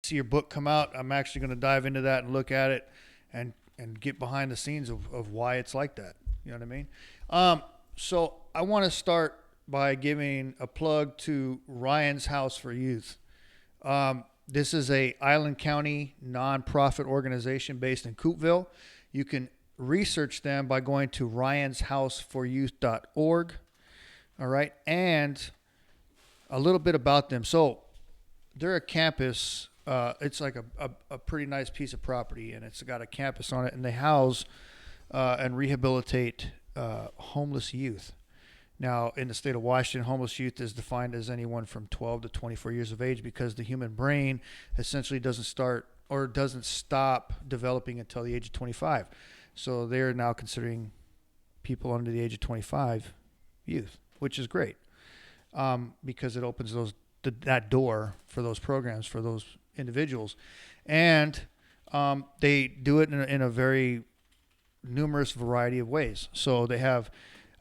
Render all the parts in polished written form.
see your book come out, I'm actually going to dive into that and look at it and get behind the scenes of why it's like that. You know what I mean? So I want to start by giving a plug to Ryan's House for Youth. This is a Island County nonprofit organization based in Coopville. You can research them by going to ryanshouseforyouth.org. All right. And a little bit about them. So they're a campus. It's like a pretty nice piece of property, and it's got a campus on it, and they house and rehabilitate homeless youth. Now, in the state of Washington, homeless youth is defined as anyone from 12 to 24 years of age because the human brain essentially doesn't stop developing until the age of 25. So they're now considering people under the age of 25 youth, which is great because it opens that door for those programs for those individuals. And they do it in a very numerous variety of ways. So they have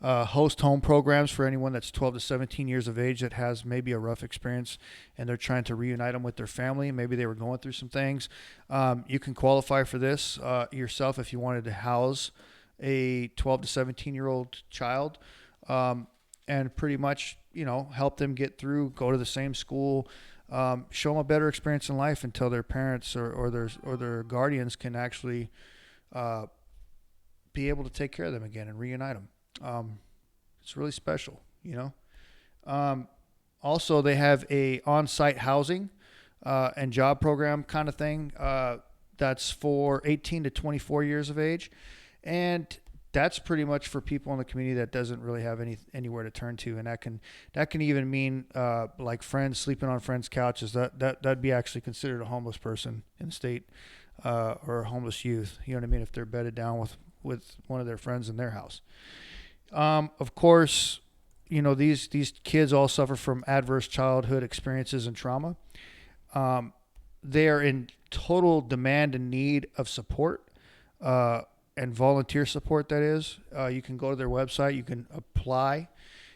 host home programs for anyone that's 12 to 17 years of age that has maybe a rough experience and they're trying to reunite them with their family. Maybe they were going through some things. You can qualify for this yourself if you wanted to house a 12 to 17-year-old child and pretty much, help them get through, go to the same school, show them a better experience in life until their parents or their guardians can actually be able to take care of them again and reunite them. It's really special, Also, they have a on-site housing and job program kind of thing that's for 18 to 24 years of age, and that's pretty much for people in the community that doesn't really have anywhere to turn to, and that can even mean like friends sleeping on friends' couches. That'd be actually considered a homeless person in the state or a homeless youth. You know what I mean? If they're bedded down with one of their friends in their house. Of course, these kids all suffer from adverse childhood experiences and trauma. They are in total demand and need of support and volunteer support, that is. You can go to their website. You can apply.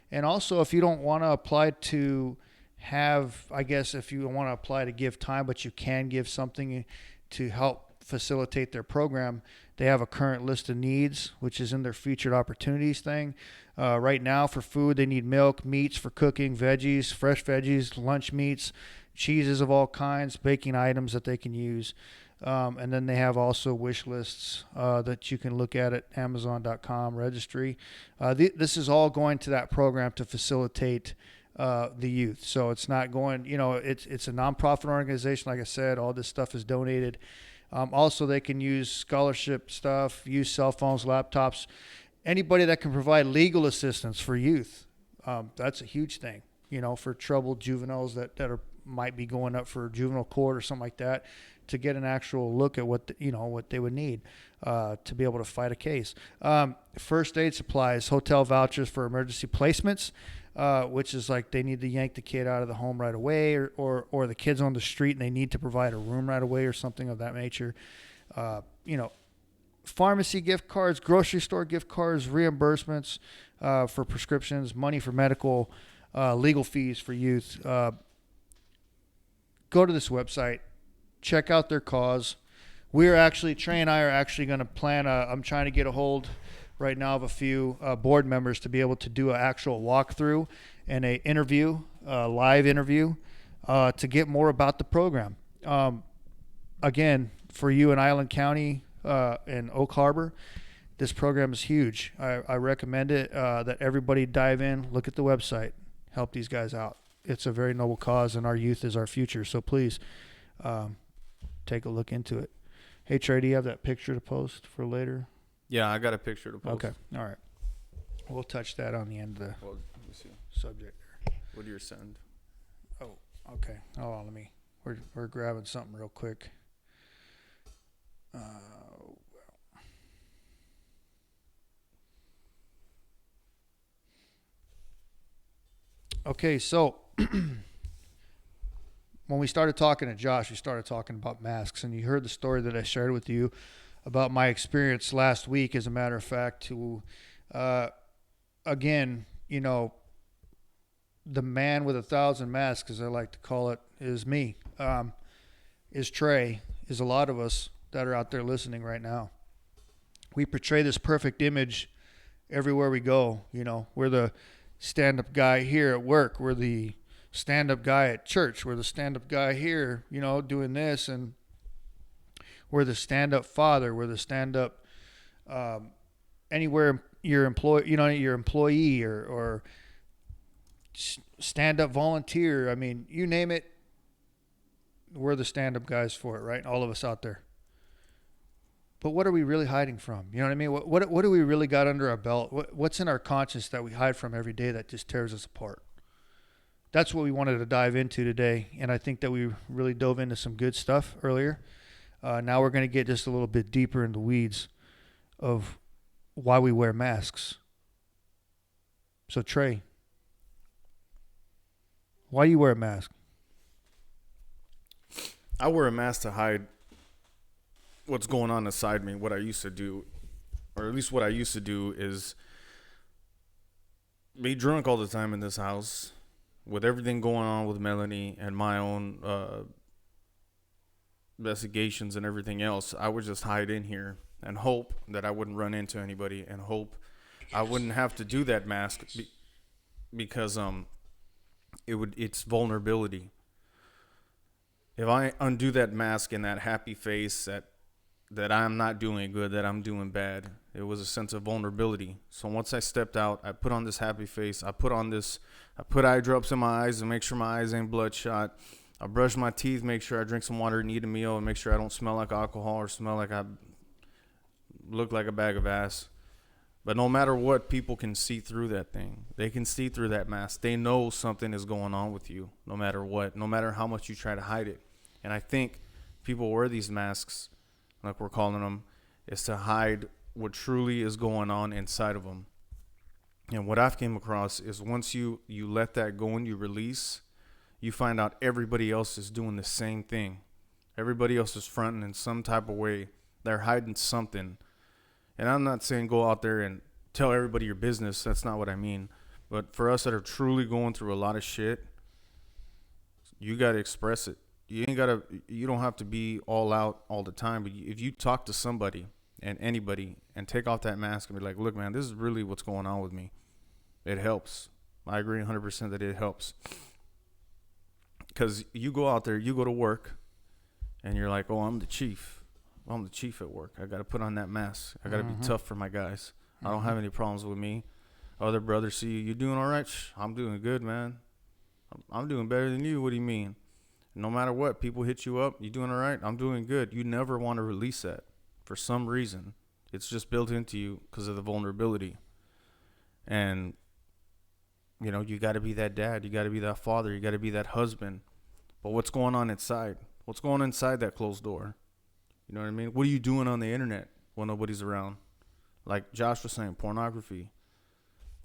And also, if you don't want to apply to if you want to apply to give time, but you can give something to help facilitate their program, they have a current list of needs, which is in their featured opportunities thing. Right now for food, they need milk, meats for cooking, veggies, fresh veggies, lunch meats, cheeses of all kinds, baking items that they can use. And then they have also wish lists that you can look at Amazon.com registry. This is all going to that program to facilitate the youth. So it's not going, it's a nonprofit organization. Like I said, all this stuff is donated. Also, they can use scholarship stuff, use cell phones, laptops, anybody that can provide legal assistance for youth. That's a huge thing, for troubled juveniles that might be going up for juvenile court or something like that, to get an actual look at what they would need to be able to fight a case. First aid supplies, hotel vouchers for emergency placements, which is like they need to yank the kid out of the home right away, or the kid's on the street and they need to provide a room right away or something of that nature. Pharmacy gift cards, grocery store gift cards, reimbursements for prescriptions, money for medical, legal fees for youth. Go to this website, check out their cause. Trey and I are actually going to plan I'm trying to get a hold right now of a few board members to be able to do an actual walkthrough and a live interview to get more about the program. Again, for you in Island County and Oak Harbor, this program is huge. I recommend it that everybody dive in, look at the website, help these guys out. It's a very noble cause, and our youth is our future. So please take a look into it. Hey, Trey, do you have that picture to post for later? Yeah, I got a picture to post. Okay, all right. We'll touch that on the end of the Well, let me see. subject there. What do you send? Oh, okay. Oh, we're grabbing something real quick. Okay, so when we started talking to Josh, we started talking about masks, and you heard the story that I shared with you about my experience last week, as a matter of fact, to, again, the man with 1,000 masks, as I like to call it, is me. is Trey, is a lot of us that are out there listening right now. We portray this perfect image everywhere we go. You know, we're the stand-up guy here at work. We're the stand-up guy at church. We're the stand-up guy here, you know, doing this. And we're the stand-up father. We're the stand-up anywhere your employee or stand-up volunteer. I mean, you name it, we're the stand-up guys for it, right? All of us out there. But what are we really hiding from? You know what I mean? What do we really got under our belt? What's in our conscience that we hide from every day that just tears us apart? That's what we wanted to dive into today, and I think that we really dove into some good stuff earlier. Now we're going to get just a little bit deeper in the weeds of why we wear masks. So Trey, why do you wear a mask? I wear a mask to hide what's going on inside me. What I used to do, or at least what I used to do, is be drunk all the time in this house with everything going on with Melanie and my own investigations and everything else. I would just hide in here and hope that I wouldn't run into anybody, and hope I wouldn't have to do that mask because it's vulnerability. If I undo that mask and that happy face that I'm not doing good, that I'm doing bad, it was a sense of vulnerability. So once I stepped out, I put on this happy face. I put eye drops in my eyes to make sure my eyes ain't bloodshot. I brush my teeth, make sure I drink some water and eat a meal, and make sure I don't smell like alcohol or smell like I look like a bag of ass. But no matter what, people can see through that thing. They can see through that mask. They know something is going on with you, no matter what, no matter how much you try to hide it. And I think people wear these masks, like we're calling them, is to hide what truly is going on inside of them. And what I've came across is once you let that go and you release, you find out everybody else is doing the same thing. Everybody else is fronting in some type of way. They're hiding something. And I'm not saying go out there and tell everybody your business. That's not what I mean. But for us that are truly going through a lot of shit, you got to express it. You don't have to be all out all the time. But if you talk to somebody and anybody and take off that mask and be like, look, man, this is really what's going on with me, it helps. I agree 100% that it helps. Because you go out there, you go to work, and you're like, oh, I'm the chief. I'm the chief at work. I got to put on that mask. I got to be tough for my guys. I don't have any problems with me. Other brothers see you doing all right? I'm doing good, man. I'm doing better than you. What do you mean? No matter what, people hit you up. You doing all right? I'm doing good. You never want to release that for some reason. It's just built into you because of the vulnerability. And, you know, you got to be that dad. You got to be that father. You got to be that husband. But what's going on inside? What's going on inside that closed door? You know what I mean? What are you doing on the internet when nobody's around? Like Josh was saying, pornography,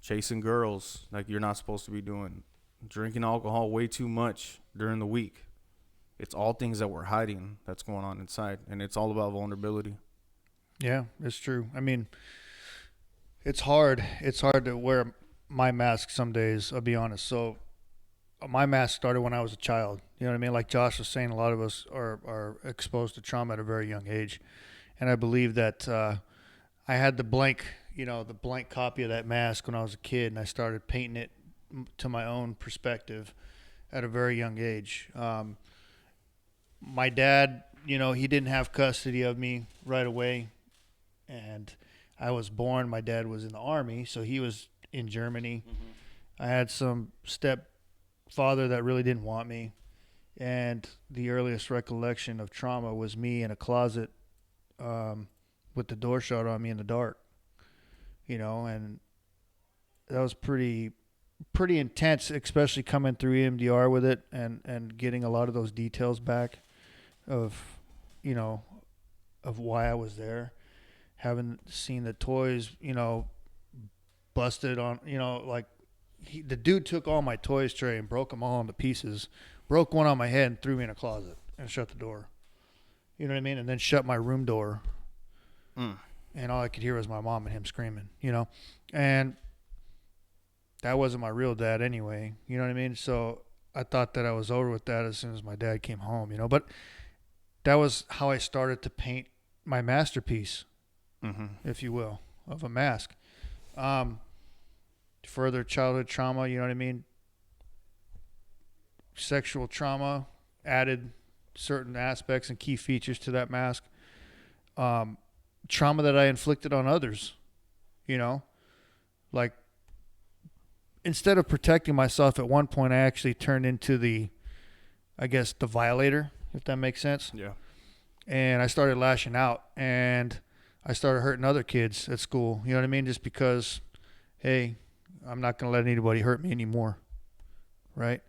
chasing girls like you're not supposed to be doing, drinking alcohol way too much during the week. It's all things that we're hiding that's going on inside, and it's all about vulnerability. Yeah, it's true. I mean, it's hard. It's hard to wear my mask some days, I'll be honest. So my mask started when I was a child. You know what I mean? Like Josh was saying, a lot of us are exposed to trauma at a very young age. And I believe that I had the blank copy of that mask when I was a kid, and I started painting it to my own perspective at a very young age. My dad, he didn't have custody of me right away. And I was born, my dad was in the Army, so he was in Germany. Mm-hmm. I had some stepfather that really didn't want me. And the earliest recollection of trauma was me in a closet with the door shut on me in the dark, and that was pretty intense, especially coming through EMDR with it and getting a lot of those details back of why I was there, having seen the toys, busted on, the dude took all my toys tray and broke them all into pieces, broke one on my head and threw me in a closet and shut the door. You know what I mean? And then shut my room door. And all I could hear was my mom and him screaming, and that wasn't my real dad anyway. You know what I mean? So I thought that I was over with that as soon as my dad came home, but that was how I started to paint my masterpiece, Mm-hmm. if you will, of a mask. Further childhood trauma, you know what I mean? Sexual trauma added certain aspects and key features to that mask. Trauma that I inflicted on others, you know, like instead of protecting myself at one point, I actually turned into the violator, if that makes sense. Yeah. And I started lashing out, and I started hurting other kids at school. You know what I mean? Just because, hey, I'm not going to let anybody hurt me anymore, right?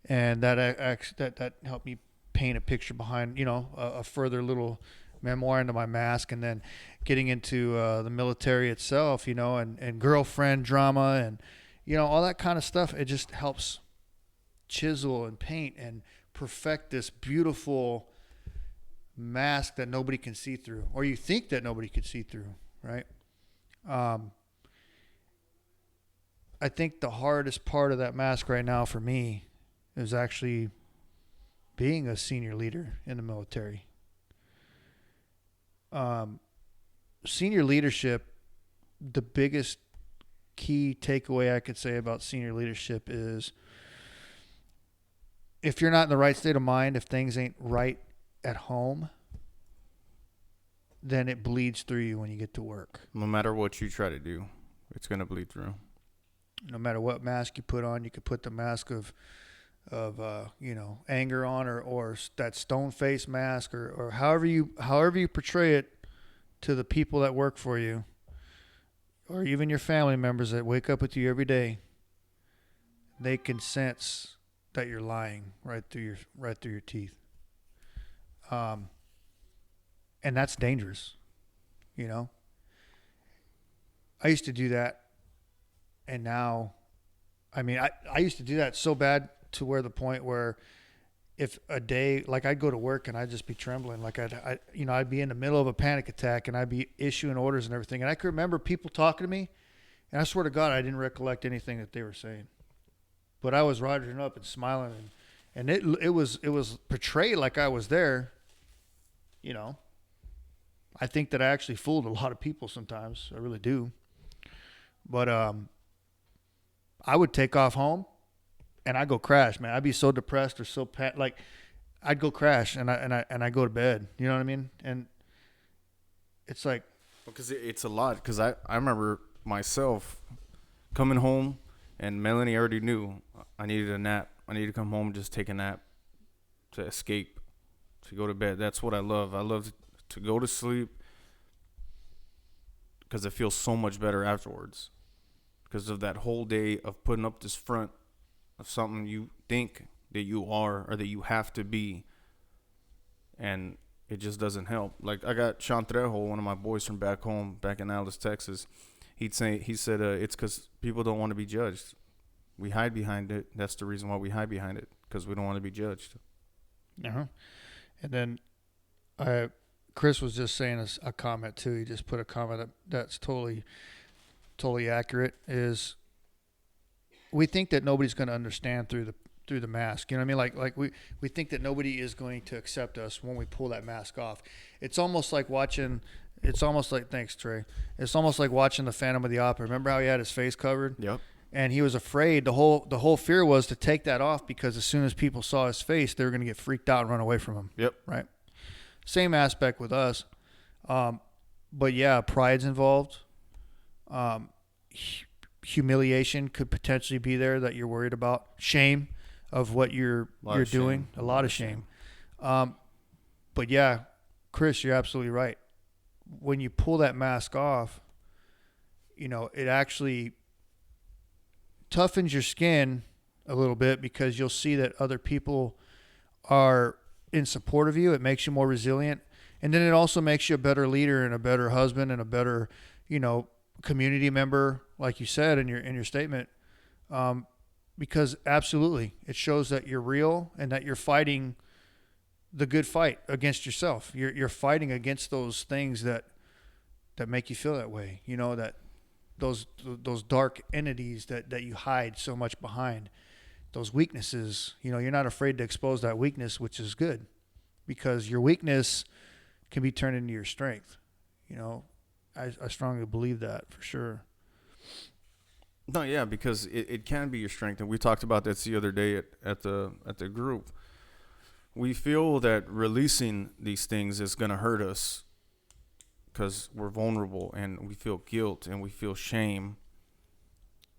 And that helped me paint a picture behind, a further little memoir into my mask, and then getting into the military itself, and girlfriend drama and, all that kind of stuff. It just helps chisel and paint and perfect this beautiful mask that nobody can see through, or you think that nobody could see through, right? I think the hardest part of that mask right now for me is actually being a senior leader in the military. Senior leadership, the biggest key takeaway I could say about senior leadership is if you're not in the right state of mind, if things ain't right at home, then it bleeds through you when you get to work. No matter what you try to do, it's going to bleed through. No matter what mask you put on, you could put the mask of anger on, or that stone face mask, or however you portray it to the people that work for you, or even your family members that wake up with you every day. They can sense that you're lying right through your teeth. And that's dangerous. I used to do that, and now, I used to do that so bad to where the point where if a day, like I'd go to work and I'd just be trembling, like I'd be in the middle of a panic attack and I'd be issuing orders and everything. And I could remember people talking to me, and I swear to God, I didn't recollect anything that they were saying, but I was rogering up and smiling, and it was portrayed like I was there. I think that I actually fooled a lot of people sometimes. I really do. But I would take off home and I'd go crash, man. I'd be so depressed or so like I'd go crash and I go to bed. You know what I mean? And it's like, because it's a lot. Because I remember myself coming home, and Melanie already knew I needed a nap. I needed to come home and just take a nap to escape, to go to bed. That's what I love. I love to go to sleep because it feels so much better afterwards. Because of that whole day of putting up this front of something you think that you are or that you have to be, and it just doesn't help. Like I got Sean Trejo, one of my boys from back home, back in Alice, Texas. He said it's because people don't want to be judged. We hide behind it. That's the reason why we hide behind it, because we don't want to be judged. And then Chris was just saying a comment too. He just put a comment that's totally accurate. Is we think that nobody's going to understand through the mask. You know what I mean? Like we think that nobody is going to accept us when we pull that mask off. It's almost like thanks, Trey. It's almost like watching the Phantom of the Opera. Remember how he had his face covered? Yep. And he was afraid. The whole fear was to take that off, because as soon as people saw his face, they were going to get freaked out and run away from him. Yep. Right. Same aspect with us. But yeah, pride's involved. Humiliation could potentially be there that you're worried about. Shame of what you're doing. A lot of shame. But yeah, Chris, you're absolutely right. When you pull that mask off, it actually toughens your skin a little bit, because you'll see that other people are in support of you. It makes you more resilient. And then it also makes you a better leader and a better husband and a better, community member, like you said in your statement. Because absolutely, it shows that you're real and that you're fighting the good fight against yourself. You're fighting against those things that make you feel that way. That those dark entities that you hide so much behind, those weaknesses. You're not afraid to expose that weakness, which is good, because your weakness can be turned into your strength. I strongly believe that for sure. No, yeah, because it can be your strength, and we talked about this the other day at the group. We feel that releasing these things is gonna hurt us because we're vulnerable and we feel guilt and we feel shame.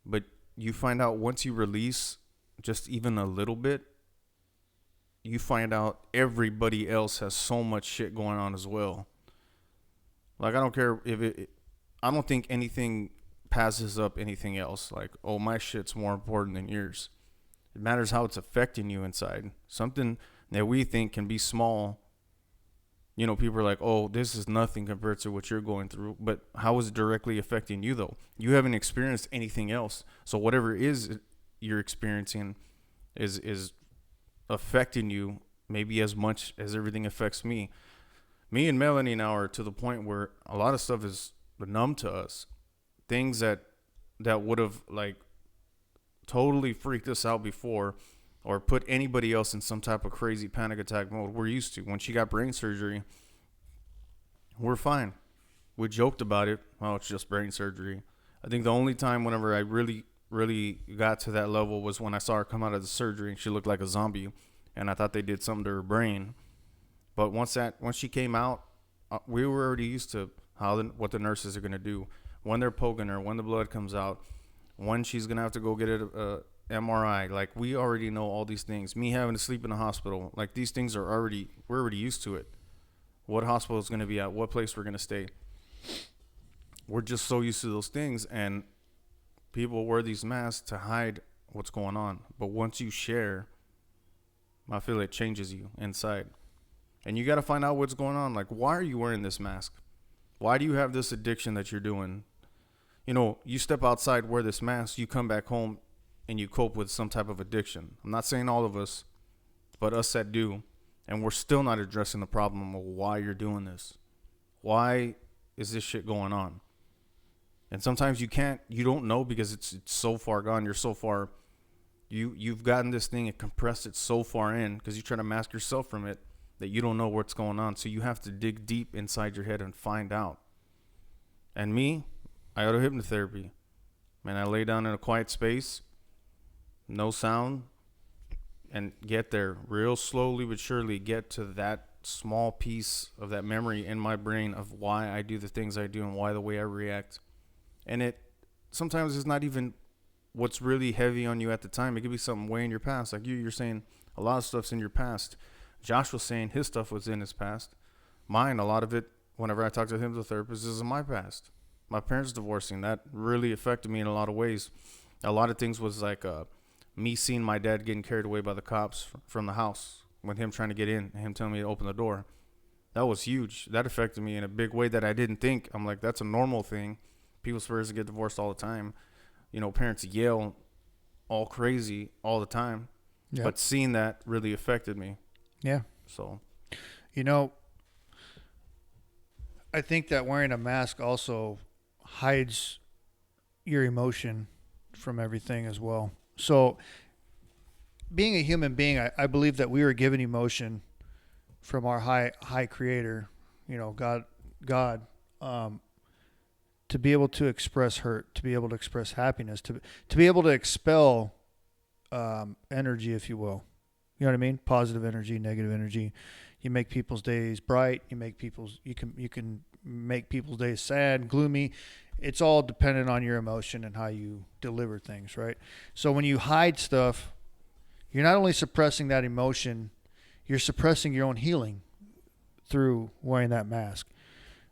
But you find out once you release just even a little bit, you find out everybody else has so much shit going on as well. Like, I don't care I don't think anything passes up anything else. Like, oh, my shit's more important than yours. It matters how it's affecting you inside. Something that we think can be small. People are like, oh, this is nothing compared to what you're going through. But how is it directly affecting you, though? You haven't experienced anything else. So whatever it is you're experiencing is affecting you maybe as much as everything affects me. Me and Melanie now are to the point where a lot of stuff is numb to us. Things that would have like totally freaked us out before or put anybody else in some type of crazy panic attack mode, we're used to. When she got brain surgery, we're fine. We joked about it. Oh, it's just brain surgery. I think the only time whenever I really, really got to that level was when I saw her come out of the surgery and she looked like a zombie, and I thought they did something to her brain. But once she came out, we were already used to what the nurses are going to do. When they're poking her, when the blood comes out, when she's going to have to go get a MRI. Like, we already know all these things. Me having to sleep in the hospital, like, these things we're already used to it. What hospital is going to be at, what place we're going to stay. We're just so used to those things, and people wear these masks to hide what's going on. But once you share, I feel it changes you inside. And you got to find out what's going on. Like, why are you wearing this mask? Why do you have this addiction that you're doing? You step outside, wear this mask, you come back home, and you cope with some type of addiction. I'm not saying all of us, but us that do. And we're still not addressing the problem of why you're doing this. Why is this shit going on? And sometimes you don't know because it's so far gone. You're so far, you've gotten this thing and compressed it so far in because you try to mask yourself from it that you don't know what's going on. So you have to dig deep inside your head and find out. And me, I go to hypnotherapy. Man, I lay down in a quiet space, no sound, and get there real slowly but surely, get to that small piece of that memory in my brain of why I do the things I do and why the way I react. And it sometimes is not even what's really heavy on you at the time. It could be something way in your past. Like you're saying a lot of stuff's in your past. Josh was saying his stuff was in his past. Mine, a lot of it, whenever I talk to him, the therapist, is in my past. My parents divorcing, that really affected me in a lot of ways. A lot of things was like me seeing my dad getting carried away by the cops from the house, with him trying to get in, and him telling me to open the door. That was huge. That affected me in a big way that I didn't think. I'm like, that's a normal thing. People's parents get divorced all the time. Parents yell all crazy all the time. Yep. But seeing that really affected me. Yeah. So, I think that wearing a mask also hides your emotion from everything as well. So, being a human being, I believe that we were given emotion from our high creator, God, to be able to express hurt, to be able to express happiness, to be able to expel energy, if you will. You know what I mean? Positive energy, negative energy. You make people's days bright. You can make people's days sad, gloomy. It's all dependent on your emotion and how you deliver things, right? So when you hide stuff, you're not only suppressing that emotion, you're suppressing your own healing through wearing that mask.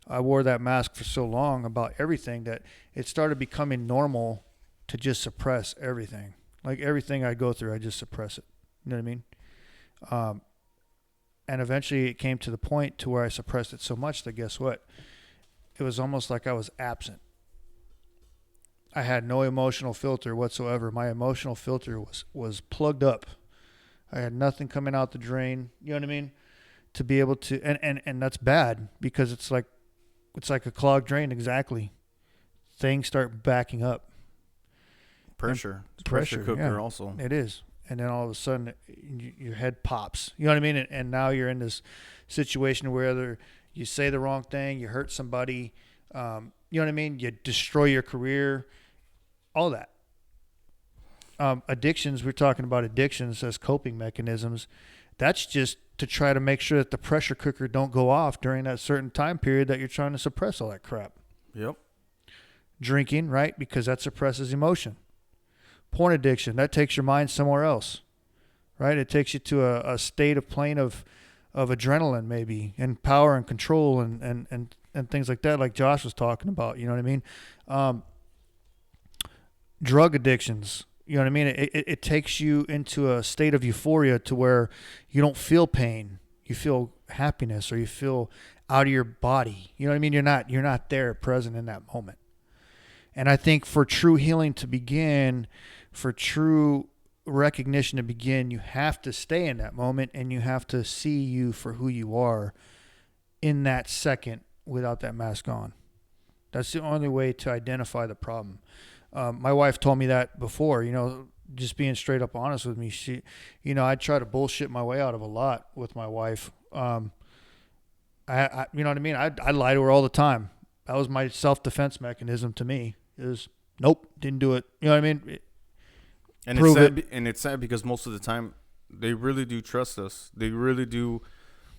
I wore that mask for so long about everything that it started becoming normal to just suppress everything. Like everything I go through, I just suppress it. You know what I mean? And eventually it came to the point to where I suppressed it so much that guess what? It was almost like I was absent. I had no emotional filter whatsoever. My emotional filter was plugged up. I had nothing coming out the drain. You know what I mean? To be able to, and that's bad because it's like a clogged drain. Exactly. Things start backing up. Pressure Pressure cooker yeah, also. It is. and then all of a sudden your head pops. You know what I mean? And now you're in this situation where either you say the wrong thing, you hurt somebody, you know what I mean? You destroy your career, all that. Addictions, we're talking about addictions as coping mechanisms. That's just to try to make sure that the pressure cooker don't go off during that certain time period that you're trying to suppress all that crap. Yep. Drinking, right? Because that suppresses emotion. Porn addiction, that takes your mind somewhere else, right? It takes you to a state of plane of adrenaline maybe, and power and control and things like that, like Josh was talking about. You know what I mean? Drug addictions, you know what I mean? It takes you into a state of euphoria to where you don't feel pain. You feel happiness, or you feel out of your body. You know what I mean? You're not there present in that moment. And I think for true healing to begin, for true recognition to begin, you have to stay in that moment, and you have to see you for who you are in that second without that mask on. That's the only way to identify the problem. My wife told me that before, you know, just being straight up honest with me. She, you know, I try to bullshit my way out of a lot with my wife. I you know what I mean? I lie to her all the time. That was my self-defense mechanism to me. Is nope, didn't do it. You know what I mean? And it's sad because most of the time they really do trust us. They really do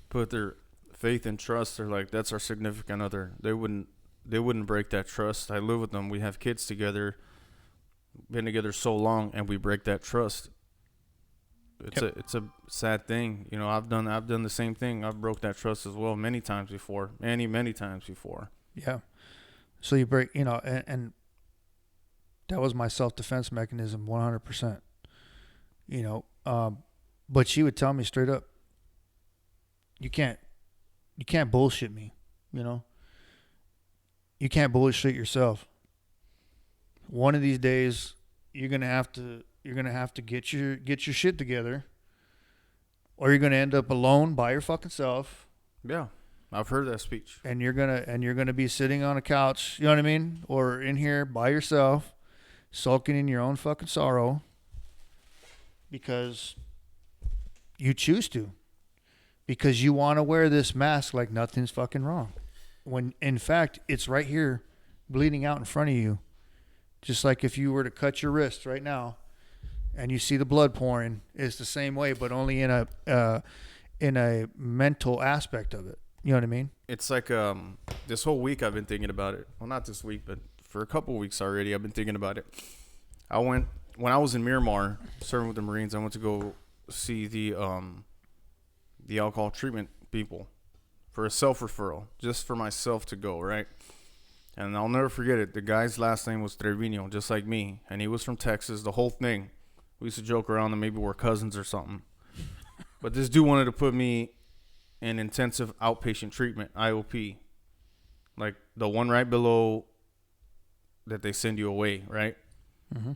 put their faith and trust. They're like, that's our significant other. They wouldn't break that trust. I live with them. We have kids together. Been together so long, and we break that trust. It's a sad thing. You know, I've done the same thing. I've broke that trust as well many times before. Many times before. Yeah. So you break, you know, and that was my self-defense mechanism, 100%. You know, but she would tell me straight up, you can't bullshit me, you know. You can't bullshit yourself. One of these days, you're gonna have to get your shit together, or you're gonna end up alone by your fucking self. Yeah, I've heard that speech. And you're gonna be sitting on a couch, you know what I mean, or in here by yourself, sulking in your own fucking sorrow, because you choose to, because you want to wear this mask like nothing's fucking wrong, when in fact it's right here, bleeding out in front of you. Just like if you were to cut your wrist right now, and you see the blood pouring, it's the same way, but only in a mental aspect of it. You know what I mean? It's like this whole week I've been thinking about it. Well, not this week, but for a couple weeks already, I've been thinking about it. When I was in Miramar serving with the Marines, I went to go see the alcohol treatment people for a self-referral, just for myself to go, right? And I'll never forget it. The guy's last name was Trevino, just like me. And he was from Texas, the whole thing. We used to joke around that maybe we're cousins or something. But this dude wanted to put me in intensive outpatient treatment, IOP. Like the one right below that they send you away, right? Mm-hmm.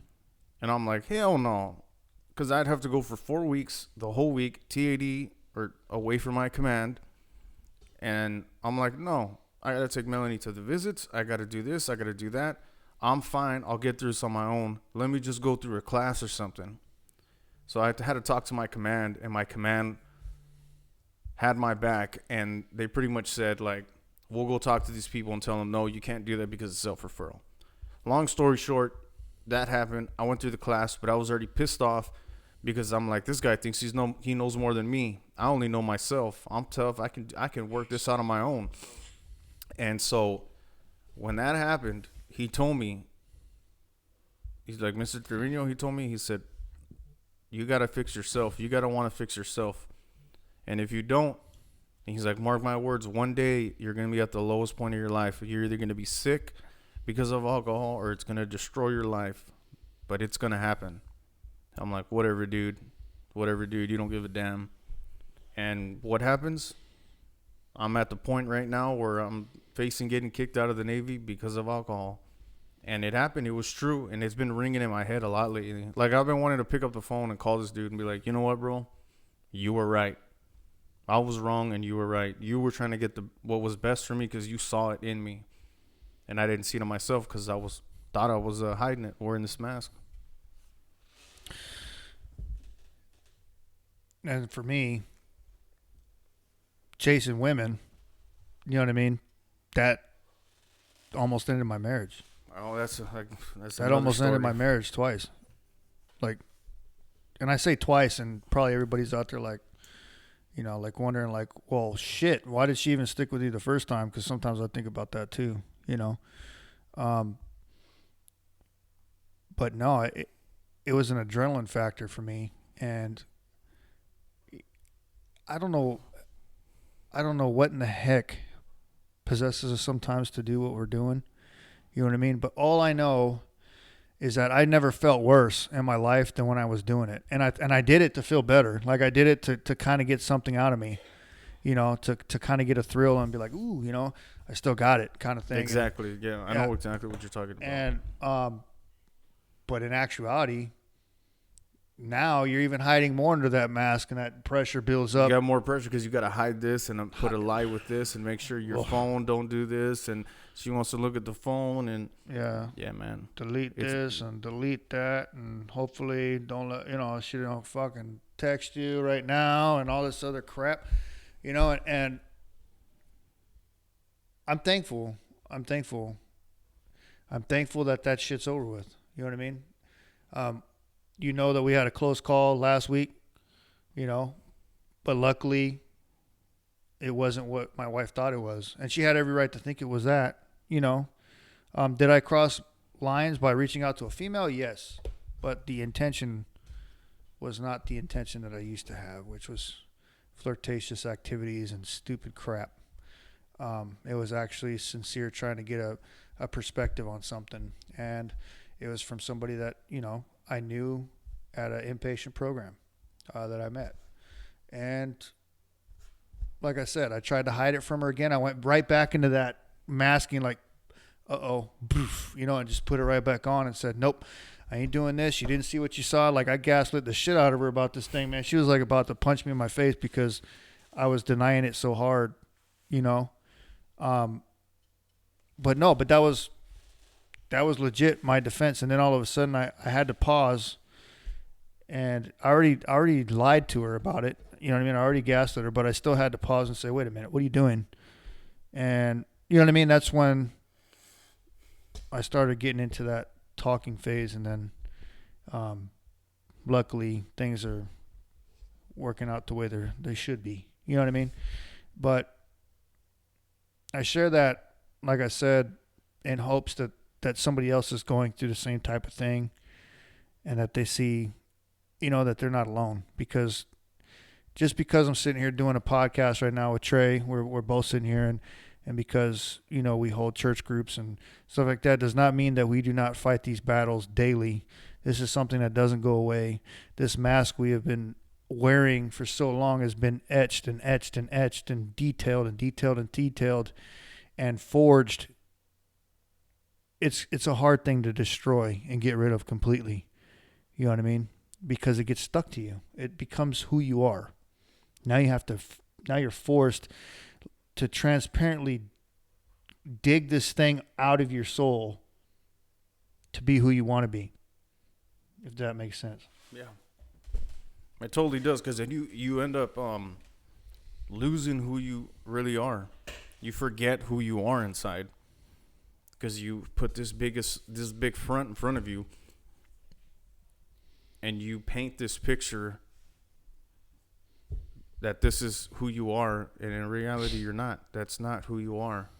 And I'm like, hell no. Because I'd have to go for 4 weeks, the whole week, TAD, or away from my command. And I'm like, no. I got to take Melanie to the visits. I got to do this. I got to do that. I'm fine. I'll get through this on my own. Let me just go through a class or something. So I had to talk to my command, and my command had my back, and they pretty much said, like, we'll go talk to these people and tell them, no, you can't do that because it's self-referral. Long story short, that happened. I went through the class, but I was already pissed off because I'm like, this guy thinks he knows more than me. I only know myself. I'm tough. I can work this out on my own. And so when that happened, he told me, he's like, Mr. Trevino, he told me, he said, you got to fix yourself. You got to want to fix yourself. And if you don't, he's like, mark my words, one day you're going to be at the lowest point of your life. You're either going to be sick because of alcohol or it's going to destroy your life. But it's going to happen. I'm like, whatever, dude. Whatever, dude. You don't give a damn. And what happens? I'm at the point right now where I'm facing getting kicked out of the Navy because of alcohol. And it happened. It was true. And it's been ringing in my head a lot lately. Like, I've been wanting to pick up the phone and call this dude and be like, you know what, bro? You were right. I was wrong and you were right. You were trying to get what was best for me because you saw it in me. And I didn't see it in myself because thought I was hiding it, wearing this mask. And for me, chasing women, you know what I mean? That almost ended my marriage. Oh, that's That almost ended my marriage twice. Like, and I say twice, and probably everybody's out there like, like wondering, like, well, shit, why did she even stick with you the first time? Because sometimes I think about that too, But no, it was an adrenaline factor for me, and I don't know what in the heck possesses us sometimes to do what we're doing. You know what I mean? But all I know is that I never felt worse in my life than when I was doing it. And I did it to feel better. Like I did it to kind of get something out of me, to kind of get a thrill and be like, ooh, I still got it kind of thing. Exactly. Yeah. I know exactly what you're talking about. And, but in actuality, now you're even hiding more under that mask, and that pressure builds up. You got more pressure because you got to hide this and put a lie with this and make sure your phone don't do this. And she wants to look at the phone and yeah, man. Delete this and delete that, and hopefully don't let she don't fucking text you right now and all this other crap, And I'm thankful. I'm thankful that shit's over with. You know what I mean? That we had a close call last week, but luckily it wasn't what my wife thought it was. And she had every right to think it was that, Did I cross lines by reaching out to a female? Yes. But the intention was not the intention that I used to have, which was flirtatious activities and stupid crap. It was actually sincere trying to get a perspective on something. And it was from somebody that, I knew at an inpatient program that I met. And like I said, I tried to hide it from her again. I went right back into that masking, like, and just put it right back on and said, nope, I ain't doing this. You didn't see what you saw. Like, I gaslit the shit out of her about this thing, man. She was like about to punch me in my face because I was denying it so hard, But that was legit my defense. And then all of a sudden I had to pause, and I already lied to her about it. You know what I mean? I already gaslit her, but I still had to pause and say, wait a minute, what are you doing? And you know what I mean? That's when I started getting into that talking phase. And then, luckily things are working out the way they should be. You know what I mean? But I share that, like I said, in hopes that somebody else is going through the same type of thing, and that they see, that they're not alone. Because just because I'm sitting here doing a podcast right now with Trey, we're both sitting here, and because, we hold church groups and stuff like that, does not mean that we do not fight these battles daily. This is something that doesn't go away. This mask we have been wearing for so long has been etched and etched and etched and detailed and detailed and detailed and forged. It's a hard thing to destroy and get rid of completely. You know what I mean? Because it gets stuck to you. It becomes who you are. Now you're forced to transparently dig this thing out of your soul to be who you want to be. If that makes sense. Yeah. It totally does, because then you end up losing who you really are. You forget who you are inside. Because you put this big front in front of you, and you paint this picture that this is who you are, and in reality you're not. That's not who you are.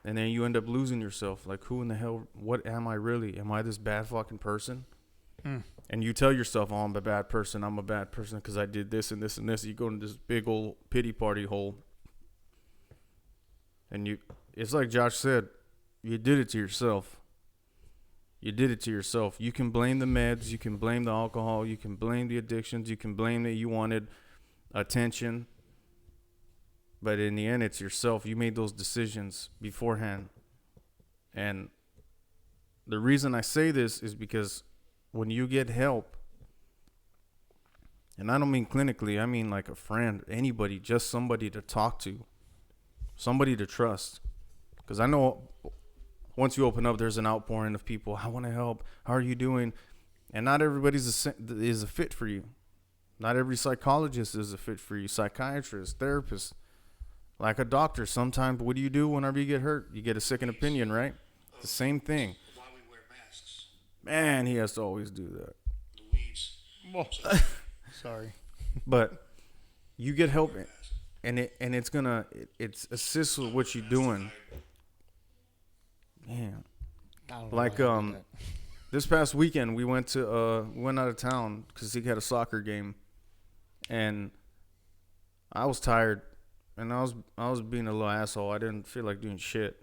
And then you end up losing yourself. Like, who in the hell, what am I really? Am I this bad fucking person? And you tell yourself, oh, I'm a bad person because I did this and this and this. You go into this big old pity party hole. And it's like Josh said, you did it to yourself. You did it to yourself. You can blame the meds. You can blame the alcohol. You can blame the addictions. You can blame that you wanted attention. But in the end, it's yourself. You made those decisions beforehand. And the reason I say this is because when you get help, and I don't mean clinically, I mean like a friend, anybody, just somebody to talk to, somebody to trust. Because I know once you open up, there's an outpouring of people. I want to help. How are you doing? And not everybody's is a fit for you. not every psychologist is a fit for you. Psychiatrist, therapist, like a doctor. Sometimes, what do you do whenever you get hurt? You get a second opinion, right? The same thing. Why we wear masks. Man, he has to always do that. The weeds. Well, sorry. But you get help, and it's assists with what you're doing. Man, I don't know like how to do that. this past weekend we went out of town because he had a soccer game, and I was tired, and I was being a little asshole. I didn't feel like doing shit.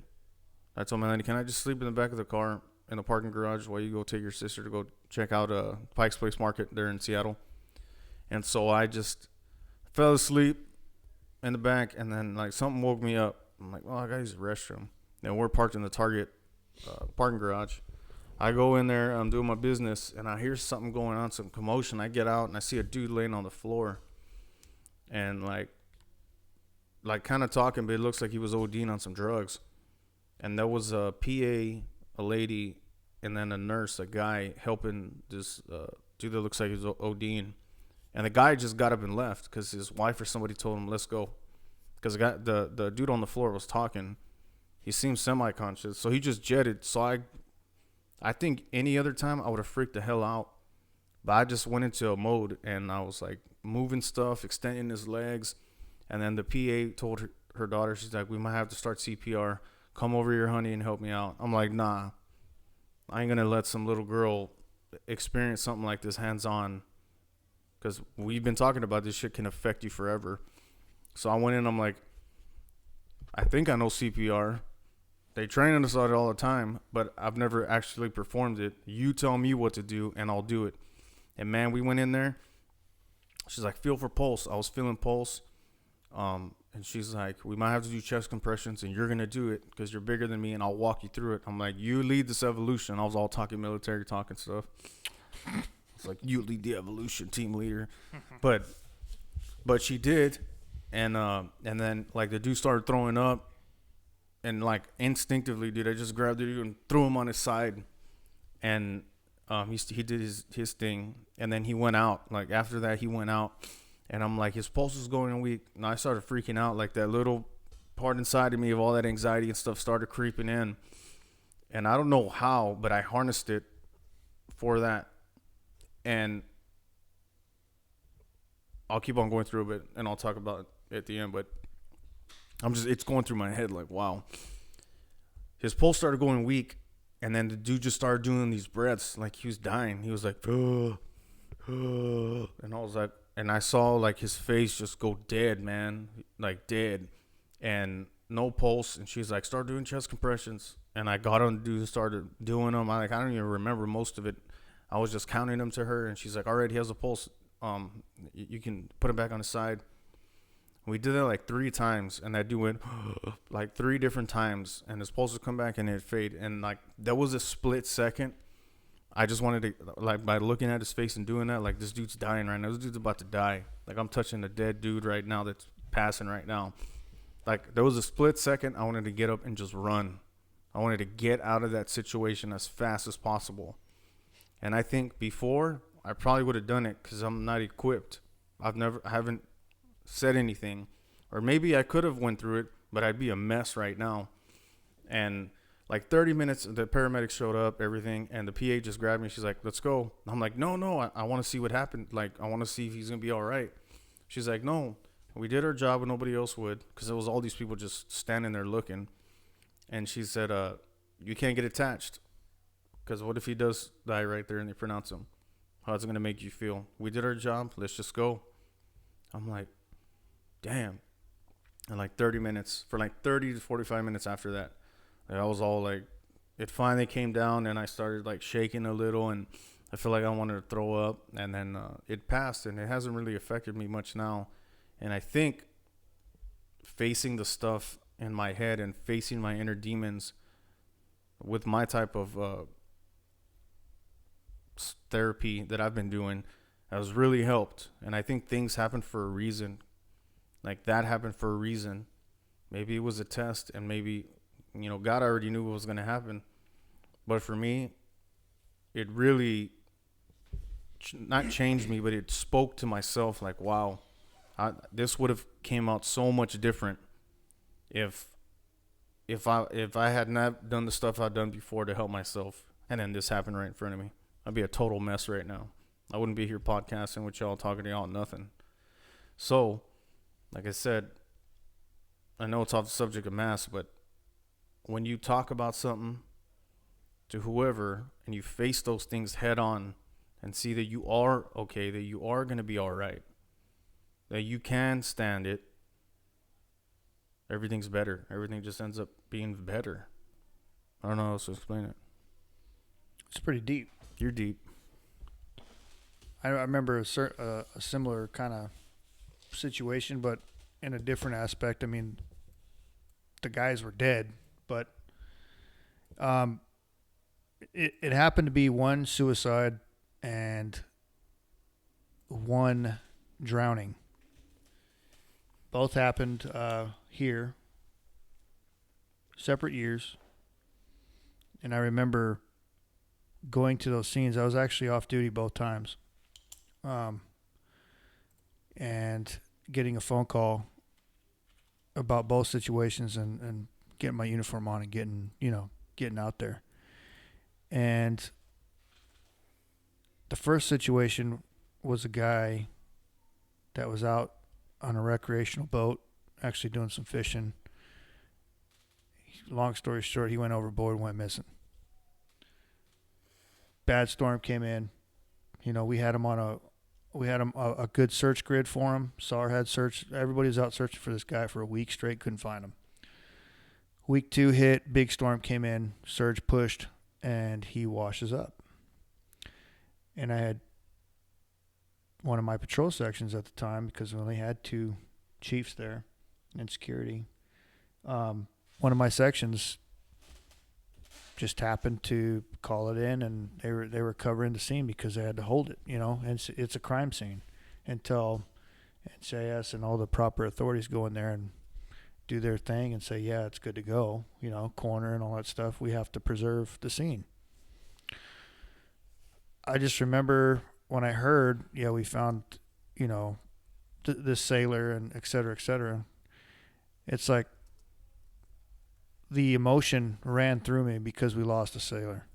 I told my lady, "Can I just sleep in the back of the car in the parking garage while you go take your sister to go check out Pike's Place Market there in Seattle?" And so I just fell asleep in the back, and then like something woke me up. I'm like, "Oh, I gotta use the restroom." And we're parked in the Target parking garage. I go in there, I'm doing my business, and I hear something going on, some commotion. I get out and I see a dude laying on the floor, and like kind of talking, but it looks like he was ODing on some drugs. And there was a PA, a lady, and then a nurse, a guy helping this dude that looks like he's ODing. And the guy just got up and left because his wife or somebody told him, "Let's go," because the dude on the floor was talking. He seemed semi-conscious, so he just jetted. So I think any other time I would have freaked the hell out, but I just went into a mode, and I was like moving stuff, extending his legs, and then the PA told her daughter, she's like, "We might have to start CPR. Come over here, honey, and help me out." I'm like, "Nah, I ain't gonna let some little girl experience something like this hands-on, because we've been talking about this shit can affect you forever." So I went in, I'm like, "I think I know CPR. They train us on it all the time, but I've never actually performed it. You tell me what to do, and I'll do it." And man, we went in there. She's like, "Feel for pulse." I was feeling pulse. And she's like, "We might have to do chest compressions, and you're going to do it because you're bigger than me, and I'll walk you through it." I'm like, "You lead this evolution." I was all talking military, talking stuff. It's like, "You lead the evolution, team leader." But she did. And then, like, the dude started throwing up. And, like, instinctively, dude, I just grabbed the dude and threw him on his side. And he did his thing. And then he went out. Like, after that, he went out. And I'm like, his pulse was going weak. And I started freaking out. Like, that little part inside of me of all that anxiety and stuff started creeping in. And I don't know how, but I harnessed it for that. And I'll keep on going through a bit, and I'll talk about it at the end. But it's going through my head like, wow. His pulse started going weak. And then the dude just started doing these breaths like he was dying. He was like, and I was like, and I saw like his face just go dead, man, like dead, and no pulse. And she's like, "Start doing chest compressions." And I got on dude and started doing them. I don't even remember most of it. I was just counting them to her, and she's like, "All right, he has a pulse. You can put him back on his side." We did that like 3 times, and that dude went like 3 different times, and his pulse would come back and it'd fade. And like that was a split second. I just wanted to, like, by looking at his face and doing that, like, this dude's dying right now. This dude's about to die. Like, I'm touching a dead dude right now that's passing right now. Like, there was a split second I wanted to get up and just run. I wanted to get out of that situation as fast as possible. And I think before, I probably would have done it because I'm not equipped. I haven't said anything. Or maybe I could have went through it, but I'd be a mess right now. And like 30 minutes, the paramedics showed up, everything, and the PA just grabbed me. She's like, "Let's go." I'm like, no, I want to see what happened. Like, I want to see if he's going to be all right. She's like, "No, we did our job and nobody else would," because there was all these people just standing there looking. And she said, "You can't get attached because what if he does die right there and they pronounce him? How's it going to make you feel? We did our job. Let's just go." I'm like, damn. And like 30 minutes, for like 30 to 45 minutes after that, I was all like, it finally came down, and I started like shaking a little, and I feel like I wanted to throw up. And then it passed, and it hasn't really affected me much now. And I think facing the stuff in my head and facing my inner demons with my type of therapy that I've been doing has really helped. And I think things happen for a reason. Like, that happened for a reason. Maybe it was a test, and maybe, God already knew what was going to happen. But for me, it really not changed me, but it spoke to myself like, wow, this would have came out so much different if I had not done the stuff I'd done before to help myself, and then this happened right in front of me. I'd be a total mess right now. I wouldn't be here podcasting with y'all, talking to y'all, nothing. So, like I said, I know it's off the subject of masks, but when you talk about something to whoever and you face those things head on and see that you are okay, that you are going to be all right, that you can stand it, everything's better. Everything just ends up being better. I don't know how else to explain it. It's pretty deep. You're deep. I remember a similar kind of situation, but in a different aspect. I mean, the guys were dead, but it happened to be one suicide and one drowning. Both happened here, separate years. And I remember going to those scenes. I was actually off duty both times. And getting a phone call about both situations and getting my uniform on and getting out there. And the first situation was a guy that was out on a recreational boat, actually doing some fishing. Long story short, he went overboard and went missing. Bad storm came in. We had him on a good search grid for him. SAR had searched. Everybody was out searching for this guy for a week straight. Couldn't find him. Week 2 hit. Big storm came in. Surge pushed, and he washes up. And I had one of my patrol sections at the time, because we only had 2 chiefs there and security. One of my sections just happened to call it in, and they were covering the scene because they had to hold it, and it's a crime scene until NCIS and all the proper authorities go in there and do their thing and say, yeah, it's good to go, coroner and all that stuff. We have to preserve the scene. I just remember when I heard, we found, this sailor and et cetera, et cetera. It's like the emotion ran through me because we lost a sailor.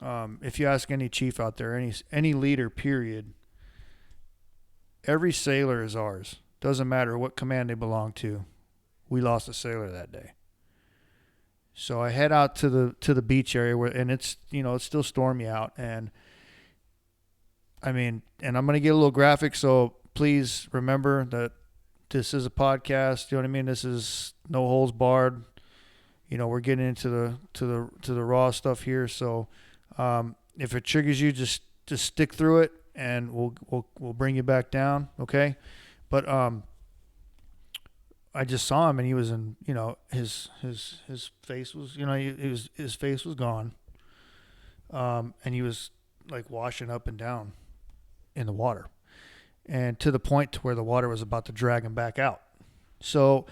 If you ask any chief out there, any leader, period, every sailor is ours. Doesn't matter what command they belong to. We lost a sailor that day. So I head out to the beach area and it's still stormy out, and I'm going to get a little graphic, so please remember that this is a podcast. You know what I mean? This is no holds barred. We're getting into the raw stuff here. So if it triggers you, just stick through it, and we'll bring you back down. Okay. But I just saw him, and he was in, his face was, his face was gone. And he was like washing up and down in the water, and to the point to where the water was about to drag him back out. So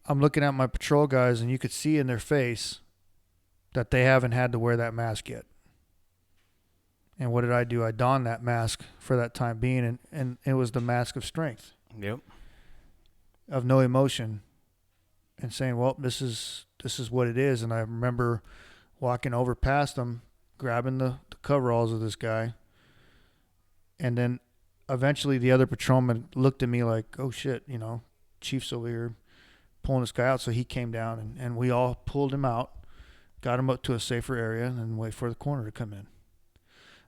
I'm looking at my patrol guys, and you could see in their face that they haven't had to wear that mask yet. And what did I do? I donned that mask for that time being, and it was the mask of strength. Yep. Of no emotion, and saying, well, this is what it is. And I remember walking over past them, grabbing the coveralls of this guy, and then eventually the other patrolman looked at me like, oh shit, Chief's over here pulling this guy out. So he came down, and we all pulled him out, got him up to a safer area, and wait for the coroner to come in.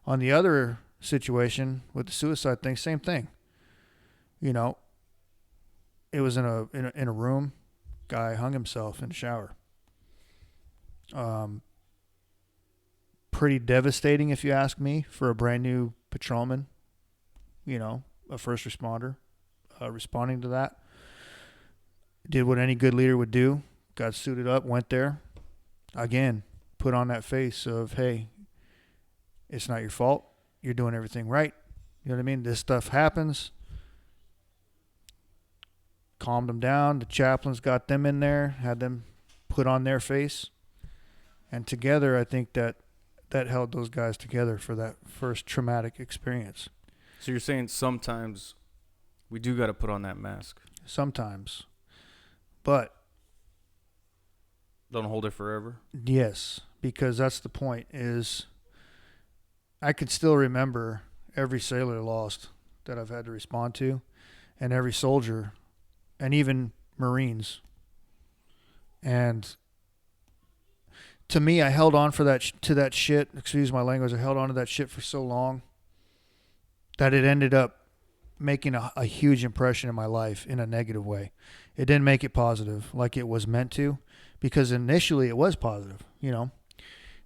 On the other situation with the suicide thing, same thing. It was in a room. Guy hung himself in the shower. Pretty devastating, if you ask me, for a brand new patrolman. A first responder, responding to that. Did what any good leader would do. Got suited up, went there. Again, put on that face of, hey, it's not your fault. You're doing everything right. You know what I mean? This stuff happens. Calmed them down. The chaplains got them in there, had them put on their face. And together, I think that that held those guys together for that first traumatic experience. So you're saying sometimes we do got to put on that mask. Sometimes. But Don't hold it forever. yes, because that's the point is I could still remember every sailor lost that I've had to respond to, and every soldier, and even Marines. And to me, I held on for to that shit. Excuse my language. I held on to that shit for so long that it ended up making a huge impression in my life in a negative way. It didn't make it positive like it was meant to, because initially it was positive. You know,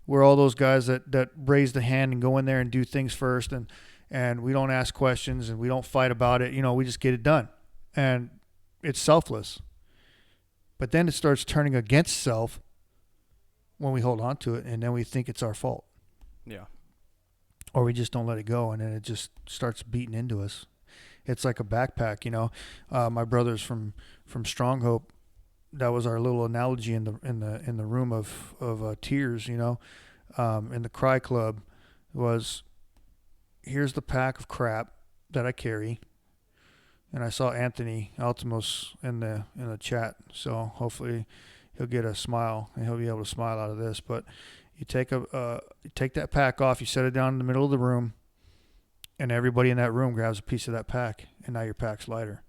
we're all those guys that raise the hand and go in there and do things first, and we don't ask questions and we don't fight about it. You know, we just get it done, and it's selfless. But then it starts turning against self when we hold on to it, and then we think it's our fault. Yeah. Or we just don't let it go, and then it just starts beating into us. It's like a backpack, you know. My brothers from Strong Hope, that was our little analogy in the room of tears, you know, in the Cry Club, was here's the pack of crap that I carry. And I saw Anthony Altimos in the chat, so hopefully he'll get a smile and he'll be able to smile out of this. But you take that pack off, you set it down in the middle of the room, and everybody in that room grabs a piece of that pack, and now your pack's lighter.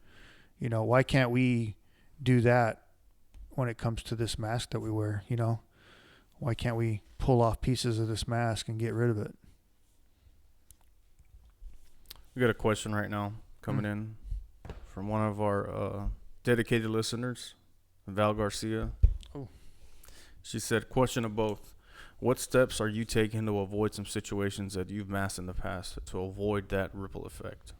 You know, why can't we do that when it comes to this mask that we wear? You know, why can't we pull off pieces of this mask and get rid of it? We got a question right now coming in from one of our dedicated listeners, Val Garcia. Oh. She said, question of both. What steps are you taking to avoid some situations that you've masked in the past to avoid that ripple effect?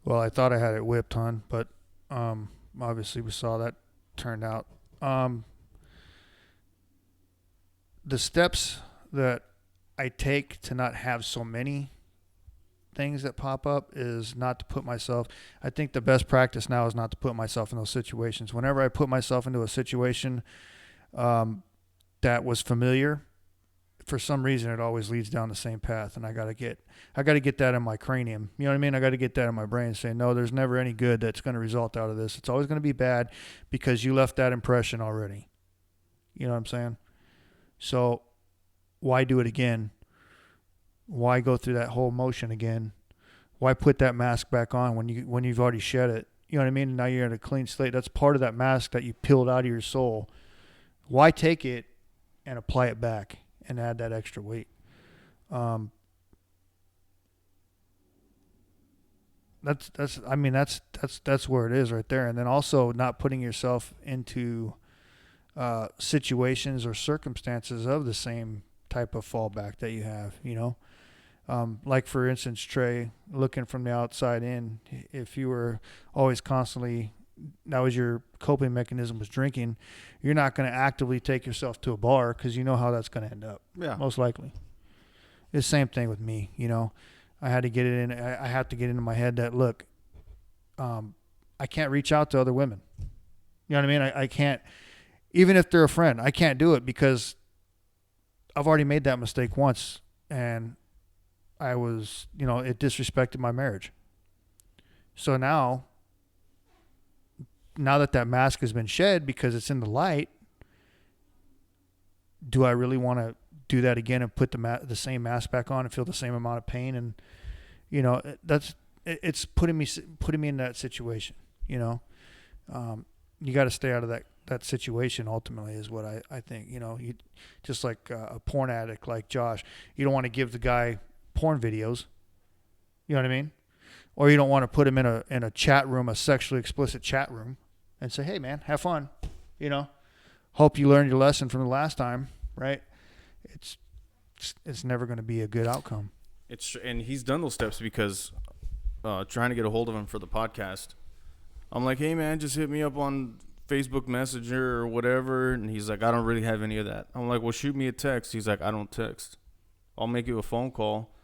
Well, I thought I had it whipped, hon, but obviously we saw that turned out. The steps that I take to not have so many things that pop up is not to put myself, I think the best practice now is not to put myself in those situations. Whenever I put myself into a situation that was familiar, for some reason it always leads down the same path, and I got to get that in my cranium. You know what I mean? I got to get that in my brain, saying, no, there's never any good that's going to result out of this. It's always going to be bad because you left that impression already. You know what I'm saying? So why do it again? Why go through that whole motion again? Why put that mask back on when you've already shed it? You know what I mean? Now you're in a clean slate. That's part of that mask that you peeled out of your soul. Why take it and apply it back and add that extra weight? That's where it is right there. And then also not putting yourself into situations or circumstances of the same type of fallback that you have, you know. Like for instance, Trey, looking from the outside in, if you were always constantly, that was your coping mechanism was drinking, you're not going to actively take yourself to a bar because you know how that's going to end up. Yeah. Most likely. It's the same thing with me, you know. I had to get it in. I have to get into my head that, look, I can't reach out to other women. You know what I mean? I can't, even if they're a friend, I can't do it because I've already made that mistake once, and I was, you know, it disrespected my marriage. So now that mask has been shed because it's in the light, do I really want to do that again and put the same mask back on and feel the same amount of pain? And, you know, it's putting me in that situation, you know. You got to stay out of that situation ultimately is what I think. You know, you just like a porn addict like Josh, you don't want to give the guy porn videos. You know what I mean? Or you don't want to put him in a chat room, a sexually explicit chat room, and say, hey man, have fun. You know, hope you learned your lesson from the last time, right? It's never going to be a good outcome. And he's done those steps because trying to get a hold of him for the podcast, I'm like, hey man, just hit me up on Facebook Messenger or whatever. And he's like, I don't really have any of that. I'm like, well, shoot me a text. He's like, I don't text. I'll make you a phone call,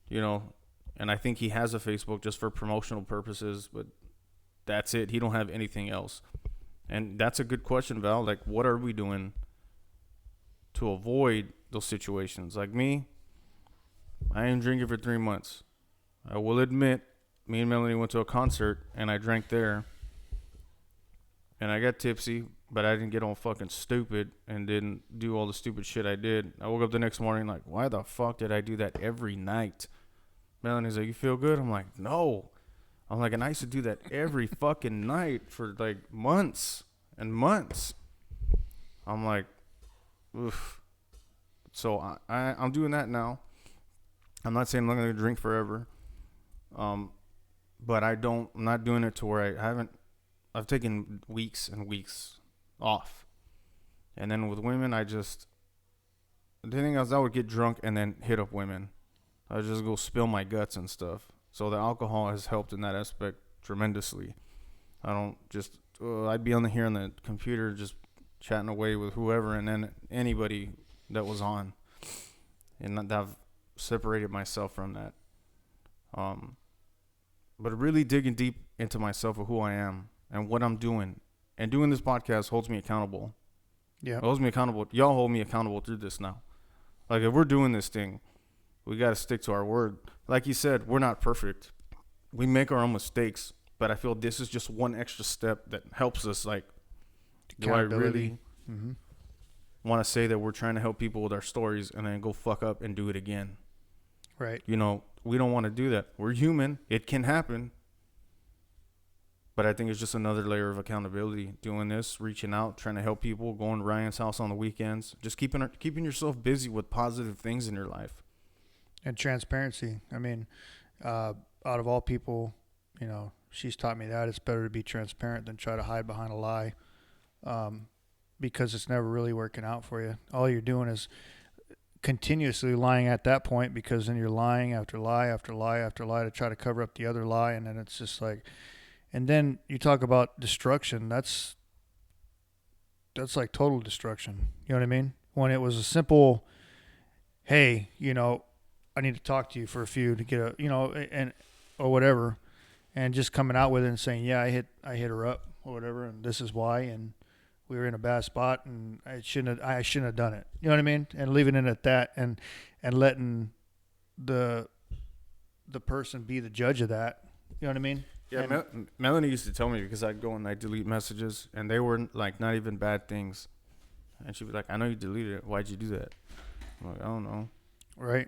you know. And I think he has a Facebook just for promotional purposes, but that's it. He don't have anything else. And that's a good question, Val. Like, what are we doing to avoid those situations. Like me, I ain't drinking for 3 months. I will admit, me and Melanie went to a concert and I drank there. And I got tipsy, but I didn't get all fucking stupid and didn't do all the stupid shit I did. I woke up the next morning like, why the fuck did I do that every night? Melanie's like, you feel good? I'm like, no. I'm like, and I used to do that every fucking night for like months and months. I'm like, oof. So I'm doing that now. I'm not saying I'm not going to drink forever. But I'm not doing it to where I've taken weeks and weeks off. And then with women, the thing is I would get drunk and then hit up women. I would just go spill my guts and stuff. So the alcohol has helped in that aspect tremendously. I don't just, I'd be here on the computer just chatting away with whoever and then anybody that was on. And I've separated myself from that. But really digging deep into myself of who I am and what I'm doing. And doing this podcast holds me accountable. Yeah. It holds me accountable. Y'all hold me accountable through this now. Like, if we're doing this thing, we got to stick to our word. Like you said, we're not perfect. We make our own mistakes. But I feel this is just one extra step that helps us. Like, do I really want to say that we're trying to help people with our stories and then go fuck up and do it again? Right. You know, we don't want to do that. We're human. It can happen. But I think it's just another layer of accountability. Doing this, reaching out, trying to help people, going to Ryan's house on the weekends. Just keeping yourself busy with positive things in your life. And transparency. I mean, out of all people, you know, she's taught me that it's better to be transparent than try to hide behind a lie, because it's never really working out for you. All you're doing is continuously lying at that point, because then you're lying after lie after lie after lie to try to cover up the other lie, and then it's just like, and then you talk about destruction. That's like total destruction. You know what I mean? When it was a simple, hey, you know, I need to talk to you for a few to get a, you know, and or whatever, and just coming out with it and saying, yeah, I hit her up or whatever, and this is why, and we were in a bad spot, and I shouldn't have done it. You know what I mean? And leaving it at that, and letting the person be the judge of that. You know what I mean? Yeah, Melanie used to tell me, because I'd go and I'd delete messages, and they were like not even bad things. And she'd be like, I know you deleted it. Why'd you do that? I'm like, I don't know. Right.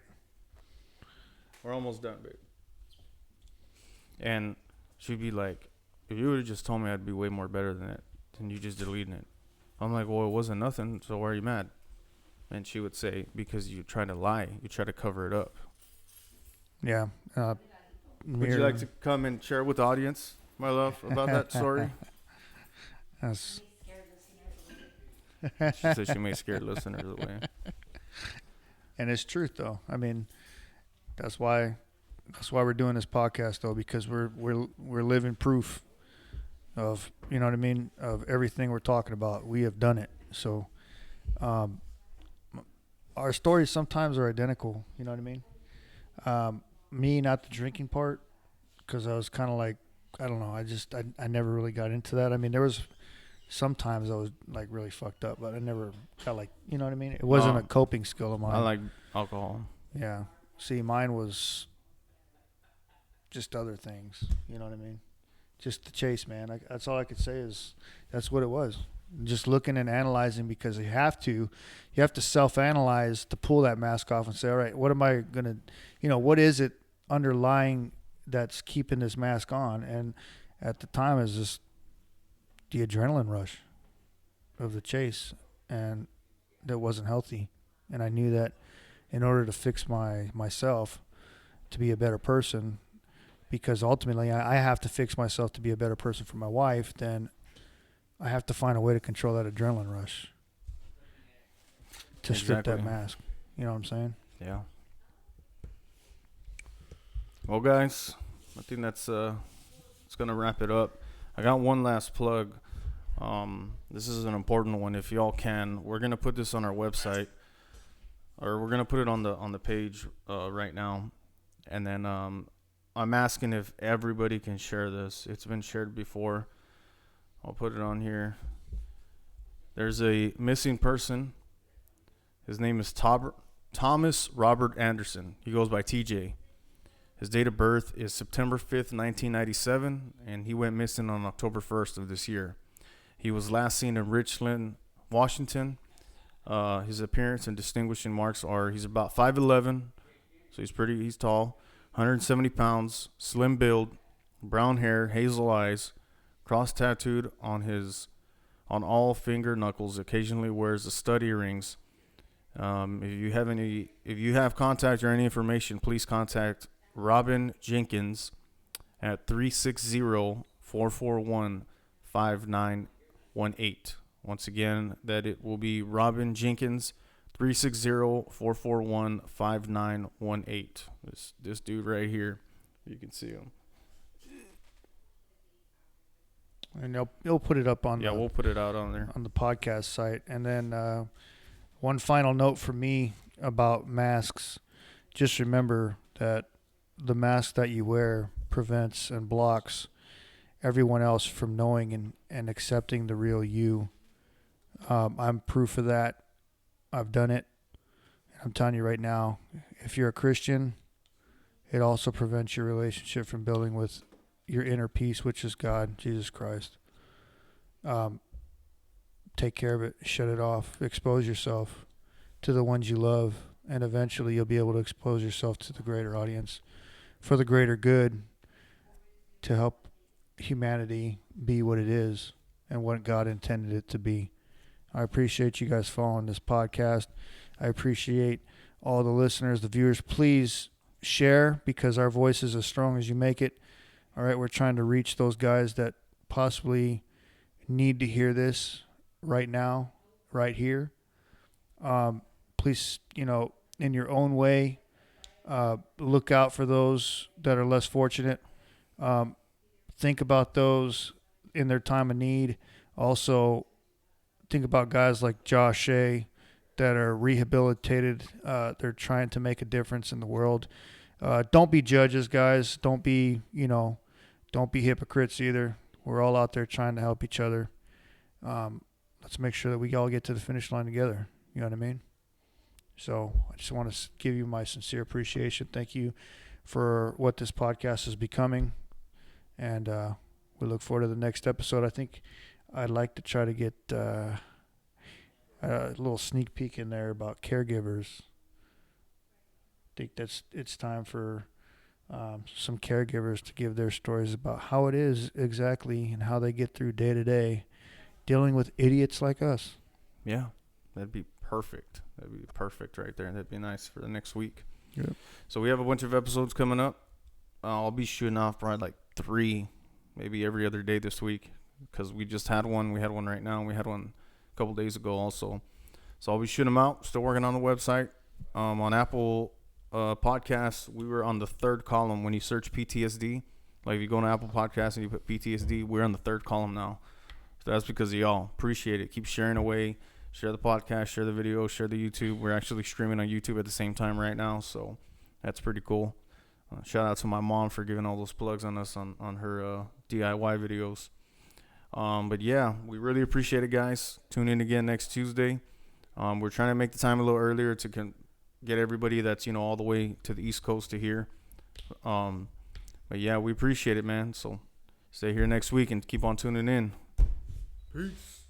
We're almost done, babe. And she'd be like, if you would have just told me, I'd be way more better than it, than you just deleting it. I'm like, well, it wasn't nothing, so why are you mad? And she would say, because you try to lie. You try to cover it up. Yeah. Would you like to come and share with the audience, my love, about that story? That's, She said she may scare listeners away. and it's truth, though. I mean, that's why we're doing this podcast, though, because we're living proof of, you know what I mean, of everything we're talking about. We have done it. So our stories sometimes are identical. You know what I mean? Me, not the drinking part, because I was kind of like, I don't know. I never really got into that. I mean, there was sometimes I was like really fucked up, but I never got like, you know what I mean? It wasn't a coping skill of mine. I like alcohol. Yeah. See, mine was just other things. You know what I mean? Just the chase, man. That's all I could say is that's what it was. Just looking and analyzing, because you have to self-analyze to pull that mask off and say, all right, what am I going to, you know, what is it underlying that's keeping this mask on? And at the time it was just the adrenaline rush of the chase, and that wasn't healthy. And I knew that in order to fix myself to be a better person, because ultimately I have to fix myself to be a better person for my wife, then I have to find a way to control that adrenaline rush to strip that mask. You know what I'm saying? Yeah. Well, guys, I think that's it's gonna wrap it up. I got one last plug. This is an important one. If y'all can, we're gonna put this on our website, or we're gonna put it on the page right now, and then I'm asking if everybody can share this. It's been shared before. I'll put it on here. There's a missing person His name is Thomas Robert Anderson. He goes by TJ. His date of birth is September 5th, 1997, and he went missing on October 1st of this year. He was last seen in Richland, Washington. His appearance and distinguishing marks are he's about 5'11", so he's tall, 170 pounds, slim build, brown hair, hazel eyes, cross tattooed on all finger knuckles. Occasionally wears the stud earrings. If you have contact or any information, please contact Robin Jenkins at 360-441-5918. Once again, that it will be Robin Jenkins, 360-441-5918. This dude right here, you can see him. And they'll put it up on We'll put it out on there. on the podcast site. And then one final note for me about masks. Just remember that the mask that you wear prevents and blocks everyone else from knowing and accepting the real you. I'm proof of that. I've done it. I'm telling you right now, if you're a Christian, it also prevents your relationship from building with your inner peace, which is God, Jesus Christ. Take care of it. Shut it off. Expose yourself to the ones you love, and eventually you'll be able to expose yourself to the greater audience for the greater good, to help humanity be what it is and what God intended it to be. I appreciate you guys following this podcast. I appreciate all the listeners, the viewers. Please share, because our voice is as strong as you make it. All right, we're trying to reach those guys that possibly need to hear this right now, right here. Please, in your own way, look out for those that are less fortunate. Think about those in their time of need. Also, think about guys like Josh Shea that are rehabilitated. They're trying to make a difference in the world. Don't be judges, guys. Don't be hypocrites either. We're all out there trying to help each other. Let's make sure that we all get to the finish line together. You know what I mean? So I just want to give you my sincere appreciation. Thank you for what this podcast is becoming. And we look forward to the next episode. I think I'd like to try to get a little sneak peek in there about caregivers. I think it's time for some caregivers to give their stories about how it is exactly and how they get through day to day dealing with idiots like us. Yeah, that'd be perfect. That'd be perfect right there. That'd be nice for the next week. Yep. So we have a bunch of episodes coming up. I'll be shooting off probably like 3, maybe every other day this week, because we just had one. We had one right now, and we had one a couple days ago also. So I'll be shooting them out. Still working on the website. On Apple Podcasts, we were on the 3rd column when you search PTSD. Like if you go on Apple Podcasts and you put PTSD, we're on the 3rd column now. So that's because of y'all. Appreciate it. Keep sharing away. Share the podcast, share the video, share the YouTube. We're actually streaming on YouTube at the same time right now, so that's pretty cool. Shout out to my mom for giving all those plugs on us on her DIY videos. But yeah, we really appreciate it, guys. Tune in again next Tuesday. We're trying to make the time a little earlier to get everybody that's all the way to the East Coast to hear. But yeah, we appreciate it, man. So stay here next week and keep on tuning in. Peace.